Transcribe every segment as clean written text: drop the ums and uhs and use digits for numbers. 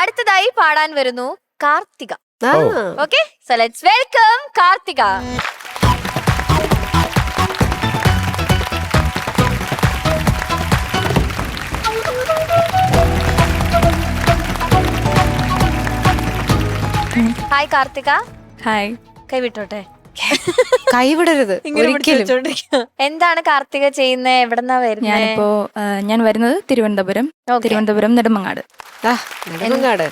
അടുത്തതായി പാടാൻ വരുന്നു കാർത്തിക. ആ. Okay, so let's welcome Karthika. Hi Karthika. Hi. കൈവിട്ടോട്ടെ, കൈവിടരുത് ഒരിക്കലും. എന്താണ് കാർത്തിക ചെയ്യുന്നത്? എവിടെന്നാ വരുന്നത്? ഞാൻ വരുന്നത് തിരുവനന്തപുരം. Okay. തിരുവനന്തപുരം നെടുമങ്ങാട്. നെടുമങ്ങാട്.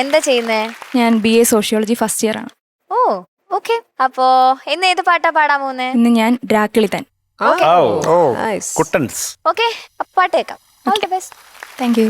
എന്താ ചെയ്യുന്നേ? ഞാൻ BA സോഷ്യോളജി ഫസ്റ്റ് ഇയർ ആണ്. ഓ ഓക്കെ. അപ്പോ ഇന്ന് ഏത് പാട്ടാ പാടാൻ പോകുന്നേ? ഇന്ന് ഞാൻ രാക്കിളിത്താൻ. Nice. കുട്ടൻസ്. ഓക്കെ, പാട്ട് കേൾക്കാം. All the best. Thank you.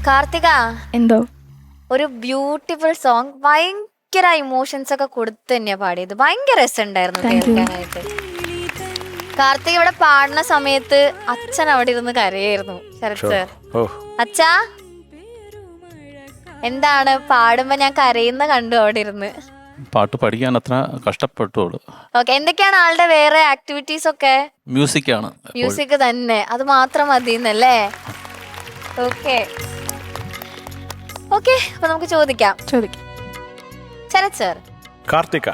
Karthika, എന്തോ ഒരു ബ്യൂട്ടിഫുൾ സോങ്, ഭയങ്കര ഇമോഷൻസ് ഒക്കെ കൊടുത്ത് തന്നെയാ പാടിയത്. ഭയങ്കര രസമുണ്ടായിരുന്നു കേൾക്കാനായിട്ട്. കാർത്തിക് ഇവിടെ പാടുന്ന സമയത്ത് അച്ഛൻ അവിടെ ഇരുന്ന് കരയായിരുന്നു. ശരത് സർ, അച്ഛാ എന്താണ് പാടുമ്പോ ഞാൻ കരയുന്ന കണ്ടു അവിടെ ഇരുന്ന്. പാട്ട് പഠിക്കാൻ അത്ര കഷ്ടപ്പെട്ടോളൂ. ഓക്കെ, എന്തൊക്കെയാണ് ആളുടെ വേറെ ആക്ടിവിറ്റീസ് ഒക്കെ? മ്യൂസിക് ആണ്, മ്യൂസിക് തന്നെ, അത് മാത്രം മതി എന്നല്ലേ? ഓക്കെ ഓക്കെ, അപ്പൊ നമുക്ക് ചോദിക്കാം. ശരത് സർ. കാർത്തിക,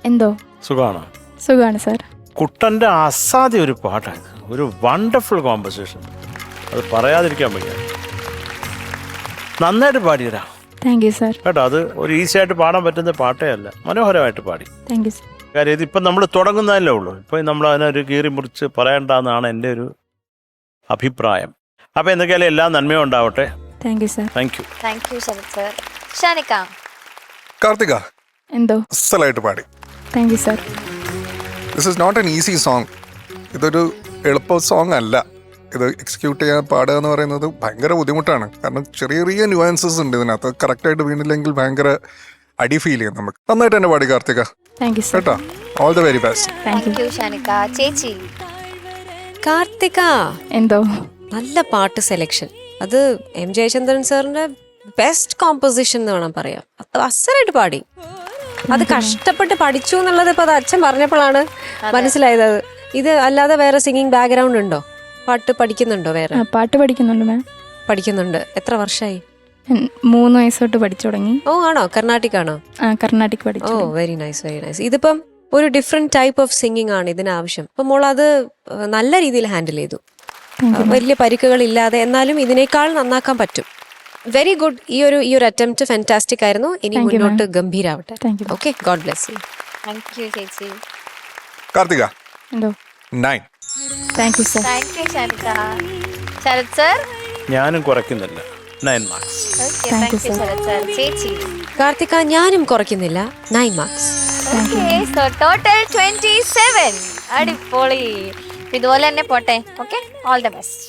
എന്തോ സുഖാണോ? സുഖമാണ് സാർ. കുട്ടന്റെ അസാധ്യ ഒരു പാട്ടാണ്, ഒരു വണ്ടർഫുൾ കോമ്പസിഷൻ, അത് പറയാതിരിക്കാൻ വയ്യ. നന്നായിട്ട് പാടിയരാ. Thank you sir. കേട്ടോ, അത് ഒരു ഈസി ആയിട്ട് പാടാൻ പറ്റുന്ന പാട്ടേ അല്ല, മനോഹരമായിട്ട് പാടി. Thank you sir. കാര്യം ഇതിപ്പം നമ്മൾ തുടങ്ങുന്നതല്ലേ ഉള്ളൂ, ഇപ്പം നമ്മൾ അതിനൊരു കീറി മുറിച്ച് പറയണ്ടെന്നാണ് എൻ്റെ ഒരു അഭിപ്രായം. അപ്പം എന്തൊക്കെയാലും എല്ലാം നന്മയും ഉണ്ടാവട്ടെ. Thank you sir. Thank you. Thank you Sarath sir. Shanikka. Karthika, എന്തോ അസലായിട്ട് പാടി. Thank you sir. This is not an easy song. ഇതൊരു എളുപ്പ സോങ് അല്ല. ഇത് എക്സിക്യൂട്ട് ചെയ്യാൻ പാടുക എന്ന് പറയുന്നത് ഭയങ്കര ബുദ്ധിമുട്ടാണ്. കാരണം ചെറിയ ചെറിയ ന്യൂവാൻസസ് ഉണ്ട് ഇതിനകത്ത്. കറക്റ്റായിട്ട് വീണില്ലെങ്കിൽ ഭയങ്കര അടി ഫീൽ ചെയ്യും നമുക്ക്. നന്നായിട്ട് തന്നെ പാടി കാർത്തിക. Thank you sir. കേട്ടോ, all the very best. Thank thank you Shanikka. ചേച്ചി. കാർത്തിക, എന്തോ നല്ല പാട്ട് സെലക്ഷൻ. അത് എം ജയചന്ദ്രൻ സാറിന്റെ ബെസ്റ്റ് കോമ്പോസിഷൻ എന്ന് വേണം പറയാം. അസലായിട്ട് പാടി. അത് കഷ്ടപ്പെട്ട് പഠിച്ചു എന്നുള്ളത് ഇപ്പൊ അത് അച്ഛൻ പറഞ്ഞപ്പോഴാണ് മനസ്സിലായത്. ഇത് അല്ലാതെ വേറെ സിംഗിങ് ബാക്ക്ഗ്രൗണ്ട് ഉണ്ടോ? പാട്ട് പഠിക്കുന്നുണ്ടോ? വേറെ പാട്ട് പഠിക്കുന്നുണ്ട് മാം. പഠിക്കുന്നുണ്ട്. എത്ര വർഷമായി? 3 വയസ്സ് തൊട്ട് പഠിച്ചു തുടങ്ങി. ഓ ആണോ? കർണാട്ടിക് ആണോ? കർണാട്ടിക് പഠിച്ചു. ഓ വെരി നൈസ്, വെരി നൈസ്. ഇതിപ്പം ഒരു ഡിഫറെന്റ് ടൈപ്പ് ഓഫ് സിംഗിങ് ആണ് ഇതിനാവശ്യം. അപ്പൊ മോൾ അത് നല്ല രീതിയിൽ ഹാൻഡിൽ ചെയ്തു. വലിയ പരിക്കുകൾ ഇല്ലാതെ, എന്നാലും ഇതിനേക്കാൾ നന്നാക്കാൻ പറ്റും. Very good. ഈ ഒരു അറ്റംപ്റ്റ് ഫാന്റാസ്റ്റിക് ആയിരുന്നു. ഇനി മുന്നോട്ട് ഗംഭീരാവട്ടെ. Okay, god bless you. Thank you ചേച്ചി. കാർത്തിക, എന്തോ 9. Thank you sir. Thank you Shanikka. Sarath sir. ഞാനും കുറയ്ക്കുന്നില്ല, 9 marks. Okay, thank you Sarath sir. ചേച്ചി. കാർത്തിക, ഞാനും കുറയ്ക്കുന്നില്ല, 9 മാർക്സ്. Okay, so total 27. അടിപൊളി. ഇതുപോലെ തന്നെ പോട്ടെ. Okay, all the best.